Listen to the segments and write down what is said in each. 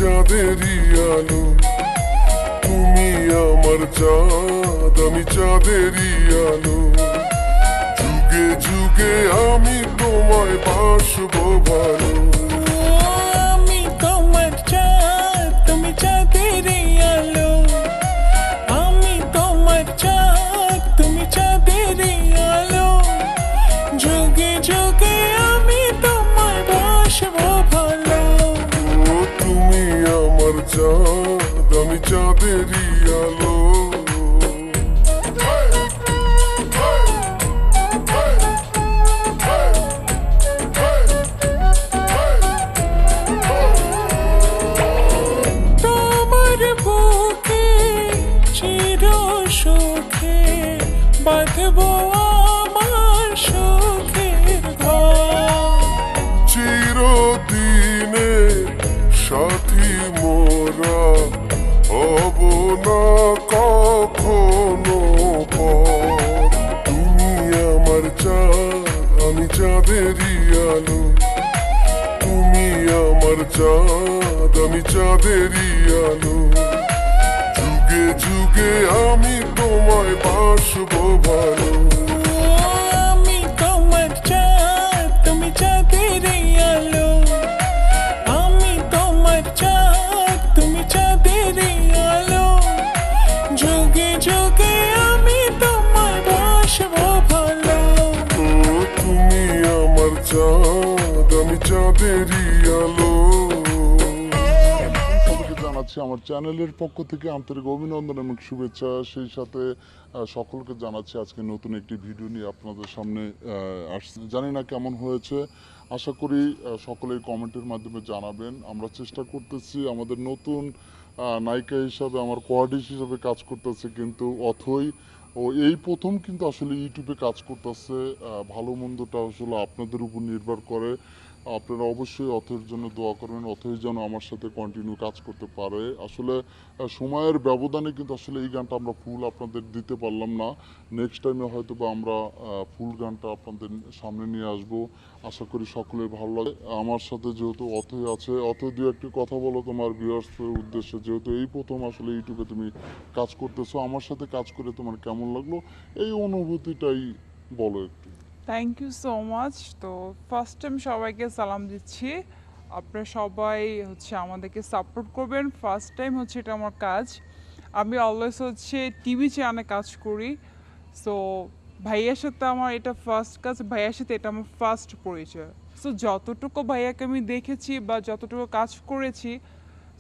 চাঁদেরই আলো, তুমি আমার চাঁদ আমি চাঁদেরই আলো। যুগে যুগে আমি তোমায় বাসবো ভালো। আমি তোমার চাঁদ তুমি চাঁদেরই আলো, আমি তোমার চাঁদ তুমি চাঁদেরই আলো। যুগে যুগে আমি তোমায় বাসবো ভালো। ও তুমি আমার চাঁদ আমি চাঁদেরই আলো। তোমার বুকে চির সুখে বাঁধবো আমার সুখের ঘর। চিরদিনে সাথী মোরা হব না কখনো পর। তুমি আমার চাঁদ আমি চাঁদেরই আলো, তুমি আমার চাঁদ আমি চাঁদেরই আলো। যুগে যুগে আমি তোমায় বাসবো ভালো। আমি তোমার চাঁদ তুমি চাঁদেরই আলো, আমি তোমার চাঁদ তুমি চাঁদেরই আলো। যুগে যুগে আমি তোমায় বাসবো ভালো। ও তুমি আমার চাঁদ আমি চাঁদেরই আলো। সবাইকে জানাচ্ছি আমার চ্যানেলের পক্ষ থেকে আন্তরিক অভিনন্দন এবং শুভেচ্ছা। সেই সাথে সকলকে জানাচ্ছি আজকে নতুন একটি ভিডিও নিয়ে আপনাদের সামনে আসছে। জানি না কেমন হয়েছে, আশা করি সকলেই কমেন্টের মাধ্যমে জানাবেন। আমরা চেষ্টা করতেছি আমাদের নতুন নায়িকা হিসাবে আমার কোয়ার্ডিস হিসাবে কাজ করতেছে কিন্তু অথই ও এই প্রথম কিন্তু আসলে ইউটিউবে কাজ করতেছে। ভালো মন্দটা আসলে আপনাদের উপর নির্ভর করে। আপনারা অবশ্যই অথের জন্য দোয়া করবেন, অথই যেন আমার সাথে কন্টিনিউ কাজ করতে পারে। আসলে সময়ের ব্যবধানে কিন্তু আসলে এই গানটা আমরা ফুল আপনাদের দিতে পারলাম না। নেক্সট টাইমে হয়তো বা আমরা ফুল গানটা আপনাদের সামনে নিয়ে আসব। আশা করি সকলের ভালো লাগে। আমার সাথে যেহেতু অথই আছে, অথই দু একটি কথা বলো তোমার ভিউয়ার্সদের উদ্দেশ্যে। যেহেতু এই প্রথম আসলে ইউটিউবে তুমি কাজ করতেছো, আমার সাথে কাজ করে তোমার কেমন লাগলো এই অনুভূতিটাই বলো একটু। Thank you so much. তো ফার্স্ট টাইম সবাইকে সালাম দিচ্ছি। আপনারা সবাই আমাদেরকে সাপোর্ট করবেন। ফার্স্ট টাইম এটা আমার কাজ। আমি অলওয়েজ টিভি চ্যানেলে কাজ করি। সো ভাইয়ার সাথে আমার এটা ফার্স্ট কাজ, ভাইয়ার সাথে এটা আমার ফার্স্ট পরিচয়। সো যতটুকু ভাইয়াকে আমি দেখেছি বা যতটুকু কাজ করেছি,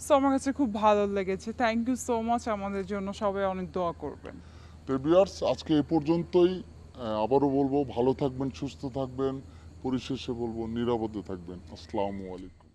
সো আমার কাছে খুব ভালো লেগেছে। Thank you so much. আমাদের জন্য সবাই অনেক দোয়া করবেন। তো ভিউয়ার্স আজকে এই পর্যন্তই। আবারও বলবো ভালো থাকবেন, সুস্থ থাকবেন, পরিশেষে বলবো নিরাপদে থাকবেন। আসসালামু আলাইকুম।